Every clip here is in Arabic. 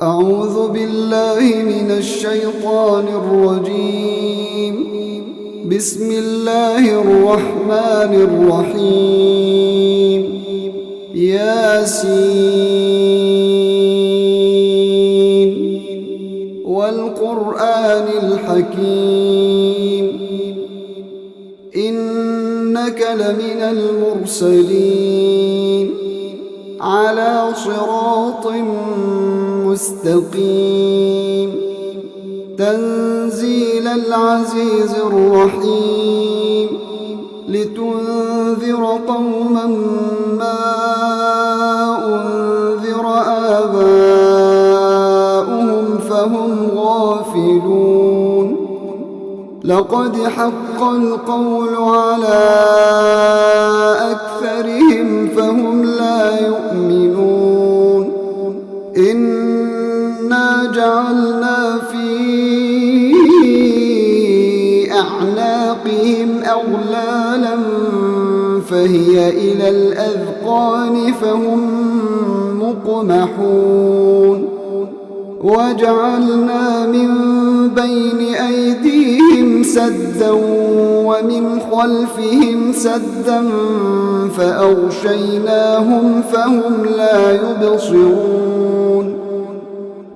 أعوذ بالله من الشيطان الرجيم. بسم الله الرحمن الرحيم. ياسين والقرآن الحكيم إنك لمن المرسلين على صراط مستقيم تنزيل العزيز الرحيم لتنذر قوما ما أنذر آباؤهم فهم غافلون. لقد حق القول على أكثرهم فهم لا يؤمنون. إنا جعلنا في أعناقهم أغلالا فهي إلى الأذقان فهم مقمحون. وجعلنا من بين أيديهم سدا ومن خلفهم سدا فأغشيناهم فهم لا يبصرون.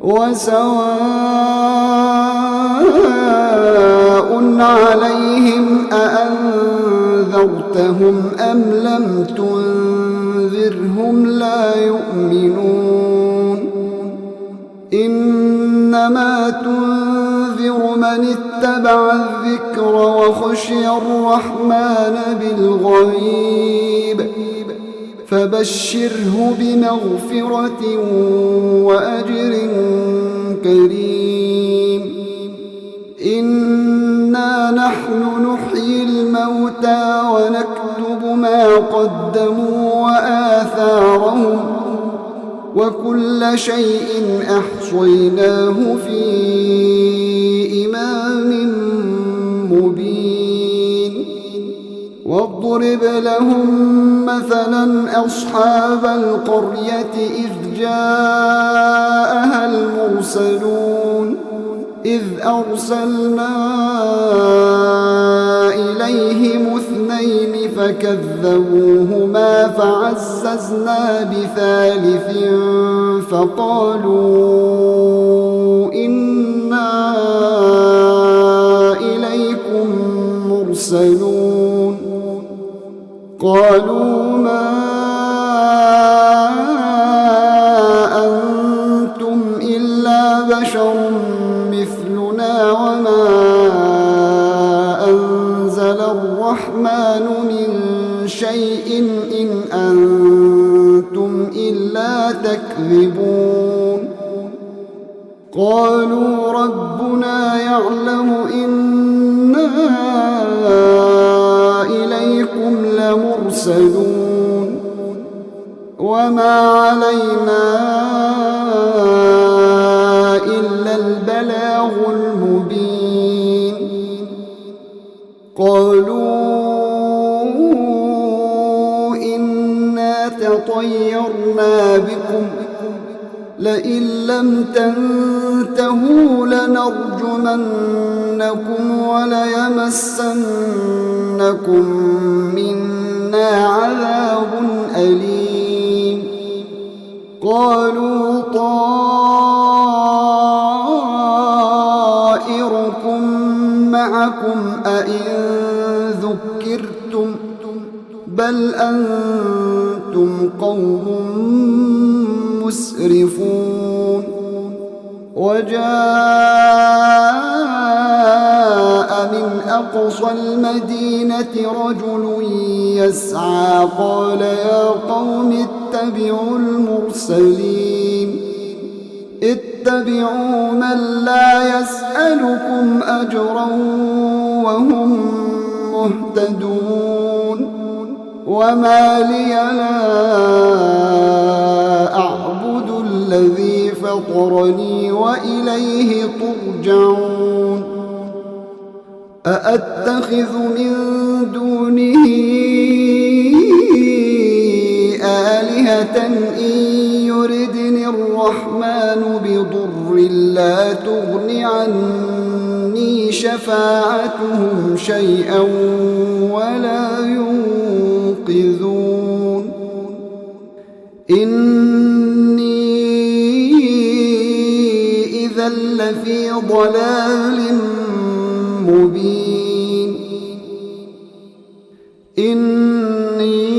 وسواء عليهم أأنذرتهم أم لم تنذرهم لا يؤمنون. إنما تنذر من اتبع الذكر وخشي الرحمن بالغيب فبشره بمغفرة وأجر كريم. إنا نحن نحيي الموتى ونكتب ما قدموا وآثارهم وكل شيء أحصيناه في إمام مبين. واضرب لهم مثلا أصحاب القرية إذ جاءها المرسلون إذ أرسلنا إليهم اثنين فكذبوهما فعززنا بثالث فقالوا إنا إليكم مرسلون. قالوا ما أنتم إلا بشر مثلنا وما أنزل الرحمن من شيء إن أنتم إلا تكذبون. قالوا ربنا يعلم إنا إليكم لمرسلون وما علينا إلا البلاغ المبين. قالوا إنا تطيرنا بكم لئن لم تنتهوا لنرجمنكم وليمسنكم منا عذاب أليم. قالوا طائركم معكم أئن ذكرتم بل أنتم قوم مسرفون. وجاء من أقصى المدينة رجل يسعى قال يا قوم اتبعوا المرسلين اتبعوا من لا يسألكم أجرا وهم مهتدون. وما لي لا أعبد الذي فطرني وإليه ترجعون. أأتخذ من دونه آلهة إن يردني الرحمن بضر لا تغن عني شفاعتهم شيئا ولا ينقذون إني إذا لفي ضلال مبين إني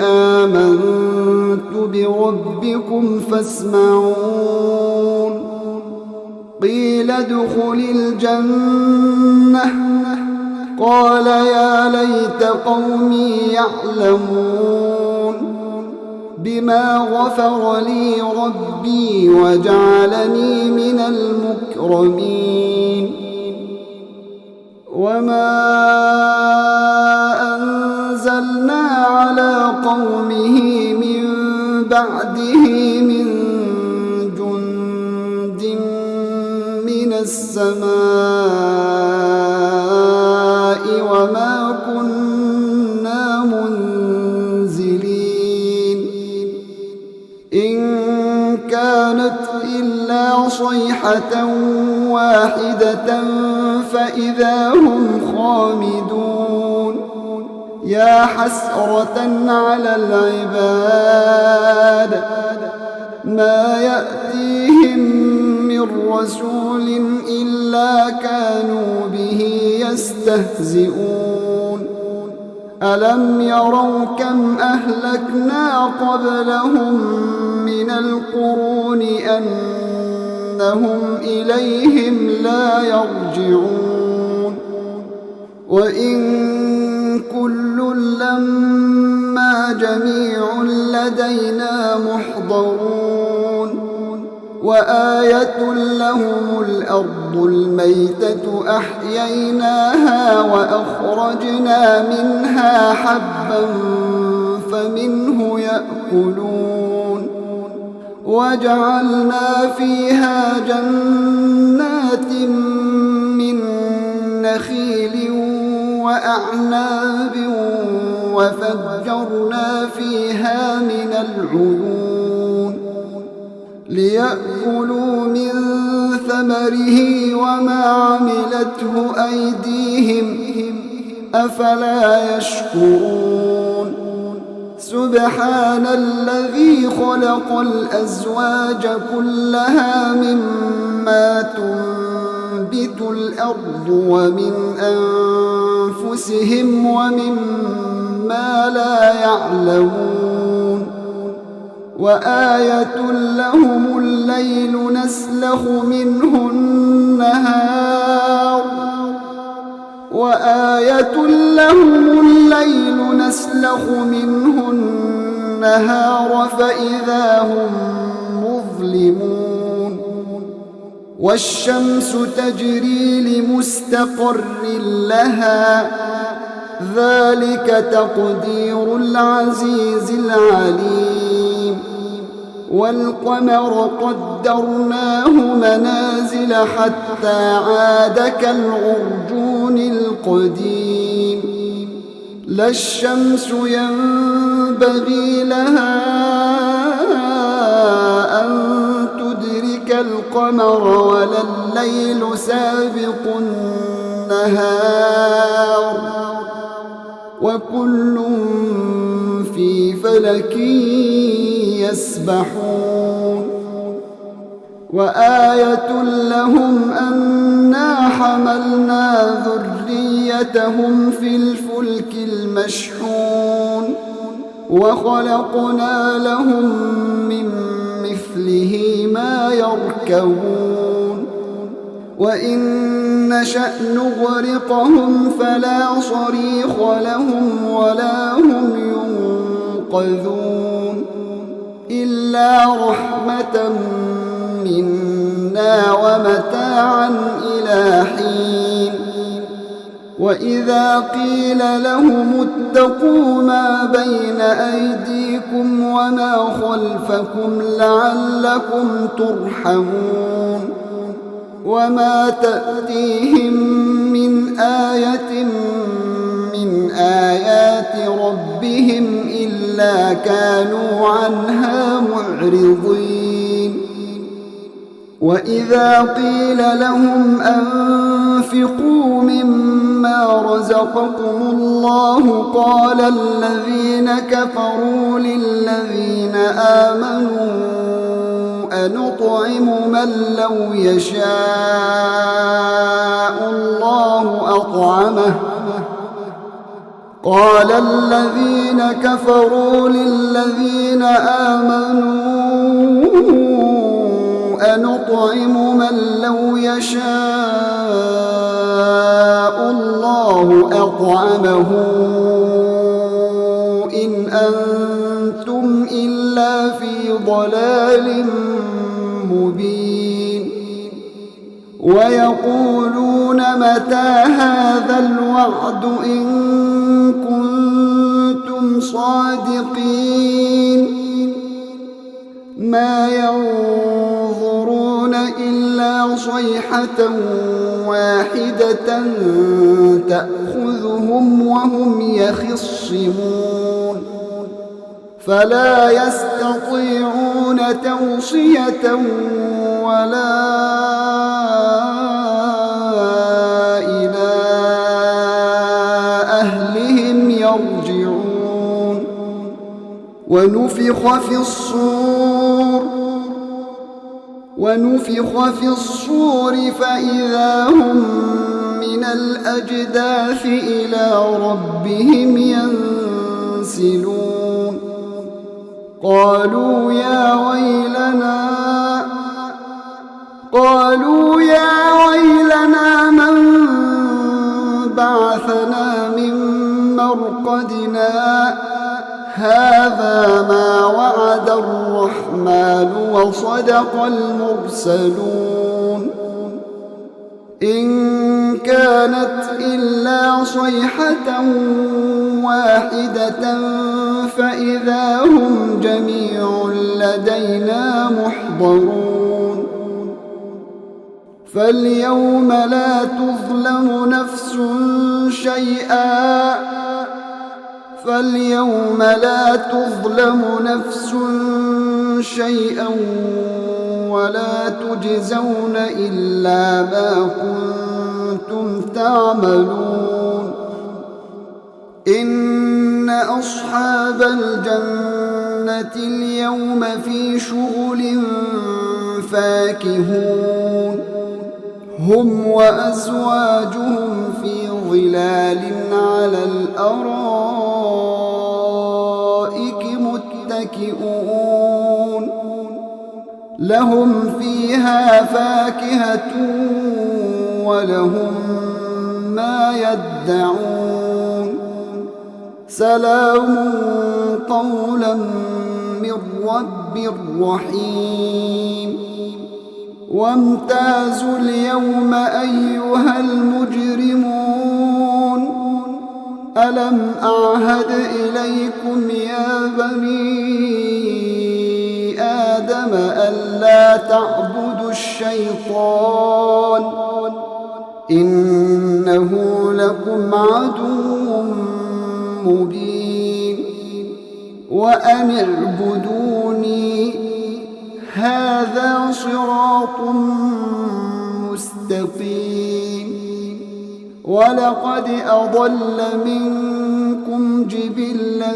آمنت بربكم فاسمعون قيل ادخل الجنة قال يا ليت قومي يعلمون بما غفر لي ربي وجعلني من المكرمين وما أنزلنا على قومه من بعده من جند من السماء وما كنا منزلين إن كانت إلا صيحة واحدة فإذا هم خامدون يا حسرة على العباد ما يأتيهم من رسول إلا كانوا به يستهزئون ألم يروا كم أهلكنا قبلهم من القرون أنهم إليهم لا يرجعون وإن كل لما جميع لدينا محضرون وآية لهم الأرض الميتة أحييناها وأخرجنا منها حبا فمنه يأكلون وجعلنا فيها جنات من نخيل وأعناب وفجرنا فيها من العيون ليأكلوا من ثمره وما عملته أيديهم أفلا يشكرون سبحان الذي خلق الأزواج كلها مما تنبت الأرض ومن أنفسهم ومما لا يعلمون وآية لهم الليل نسلخ منه النهار وآية لهم الليل نسلخ منه النهار فإذا هم مظلمون والشمس تجري لمستقر لها ذلك تقدير العزيز العليم والقمر قدرناه منازل حتى عاد كالعرجون القديم لا الشمس ينبغي لها أن تدرك القمر ولا الليل سابق النهار وكل في فلك يسبحون وآية لهم أنا حملنا ذريتهم في الفلك المشحون وخلقنا لهم من مثله ما يركبون وإن نشأ نغرقهم فلا صريخ لهم ولا هم ينقذون إلا رحمة منا ومتاعا إلى حين وإذا قيل لهم اتقوا ما بين أيديكم وما خلفكم لعلكم ترحمون وما تأتيهم من آية من آيات ربهم إلا كانوا عنها معرضين وإذا قيل لهم أنفقوا مما رزقكم الله قال الذين كفروا للذين آمنوا أنطعم من لو يشاء الله أطعمه قال الذين كفروا للذين آمنوا أنطعم من لو يشاء الله أطعمه إن أنتم إلا في ضلال مبين ويقولون متى هذا الوعد إن كنتم صادقين ما ينظرون إلا صيحة واحدة تأخذهم وهم يخصمون فلا يستطيعون توصية ولا إلى أهلهم يرجعون ونفخ في الصور فإذا هم من الأجداث إلى ربهم ينسلون قالوا يا ويلنا من بعثنا من مرقدنا هذا ما وعد الرحمن وصدق المرسلون إن كانت إلا صيحة واحدة فإذا هم جميع لدينا محضرون فاليوم لا تظلم نفس شيئا ولا تجزون إلا ما كنتم تعملون إن أصحاب الجنة اليوم في شغل فاكهون هم وأزواجهم في ظلال على الأرائك متكئون لهم فيها فاكهة ولهم ما يدعون سلام قولا من رب رحيم وامتازوا اليوم أيها المجرمون ألم أعهد إليكم يا بني آدم ألا تعبدوا الشيطان إنه لكم عدو مبين وأن اعبدوني هذا صراط مستقيم ولقد أضل منكم جبلا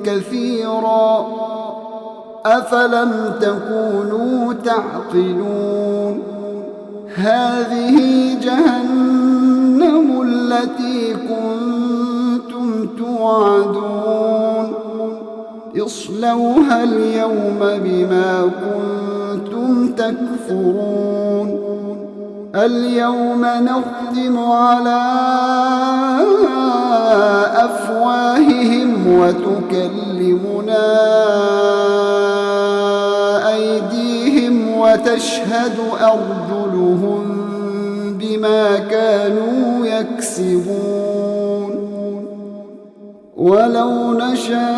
كثيرا أفلم تكونوا تعقلون هذه جهنم التي كنتم توعدون اصلوها اليوم بما كنتم تكفرون اليوم نختم على أفواههم وتكلمنا أيديهم وتشهد أرجلهم بما كانوا يكسبون ولو نشاء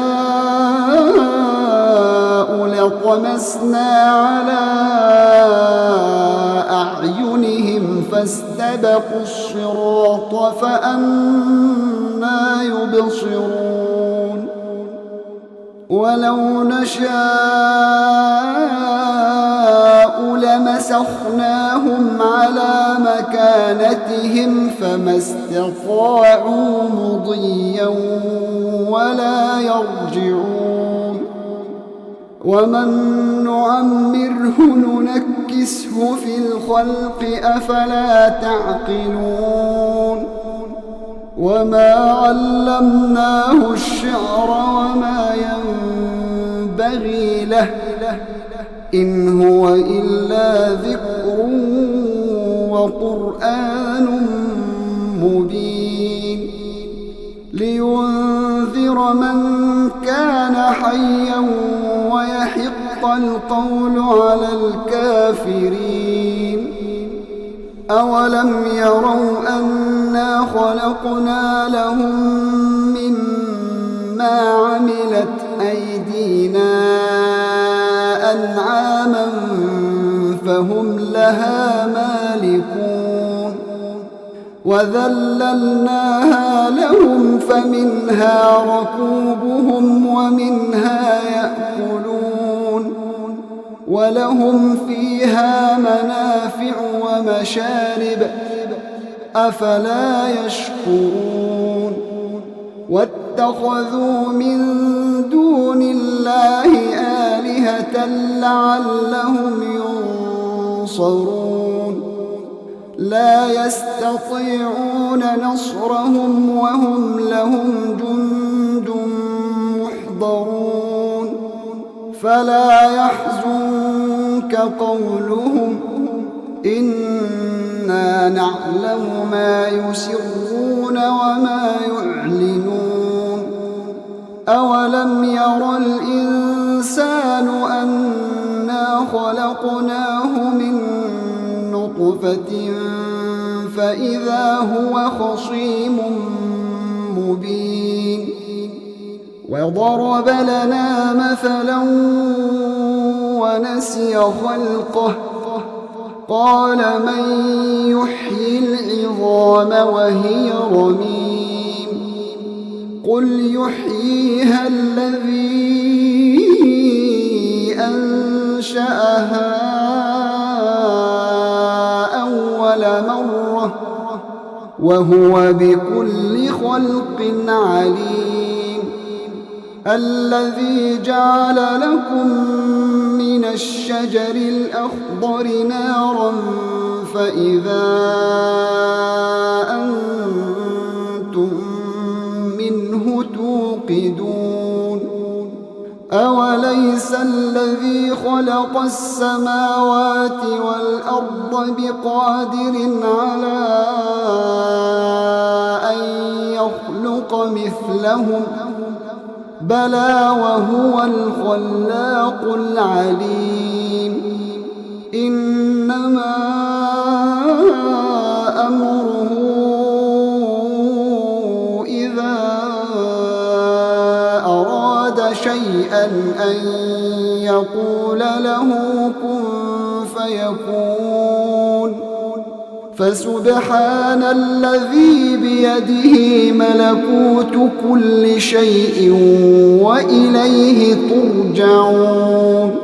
لطمسنا على أعينهم فاستبقوا الصراط فأنى يبصرون ولو نشاء لمسخناهم على مكانتهم فما استطاعوا مضيا ولا يرجعون ومن نعمره ننكسه في الخلق أفلا تعقلون وما علمناه الشعر وما ينبغي له إن هو إلا ذكر وقرآن مبين لينذر من كان حيا ويحق القول على الكافرين أولم يروا أنا خلقنا لهم مما عملت أيدينا أنعاما فهم لها مالكون وذللناها لهم فمنها ركوبهم ومنها يأكلون ولهم فيها منافع ومشارب أفلا يشكرون واتخذوا من دون الله آلهة لعلهم ينصرون لا يستطيعون نصرهم وهم لهم جند محضرون فلا يحزنك قولهم إنا نعلم ما يسرون وما يعلنون أولم ير الإنسان أنا خلقناه من نطفة فإذا هو خصيم مبين وضرب لنا مثلا ونسي خلقه قال من يحيي العظام وهي رميم قل يحييها الذي أنشأها أول مرة وهو بكل خلق عليم الذي جعل لكم من الشجر الأخضر نارا فإذا أنتم منه توقدون أوليس الذي خلق السماوات والأرض بقادر على أن يخلق مثلهم بلى وهو الخلاق العليم إنما أمره إذا أراد شيئا أن يقول له كن فيكون فسبحان الذي بيده ملكوت كل شيء وإليه ترجعون